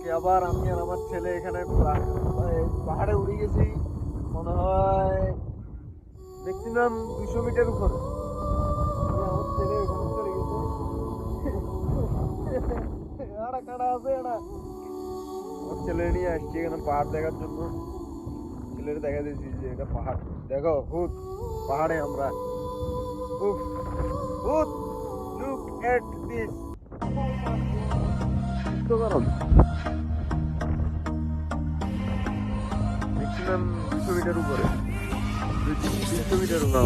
আজকে আবার আমি আর আমার ছেলে এখানে পাহাড়ে উঠে গেছি, মনে হয় ম্যাক্সিমাম 200 মিটার উপরে। আমার ছেলে ওখানে চলে গেছে। আড়া কাটা আছে আড়া। আমার ছেলে নিয়ে আসছি এখানে পাহাড় দেখার জন্য। ছেলের দেখা দিয়েছি যে এটা পাহাড়, দেখো ভূত পাহাড়ে আমরা। উফ, ভূত, লুক এট দিস। তো গরম, ম্যাক্সিমাম 200 মিটার উপরে, 200 মিটার না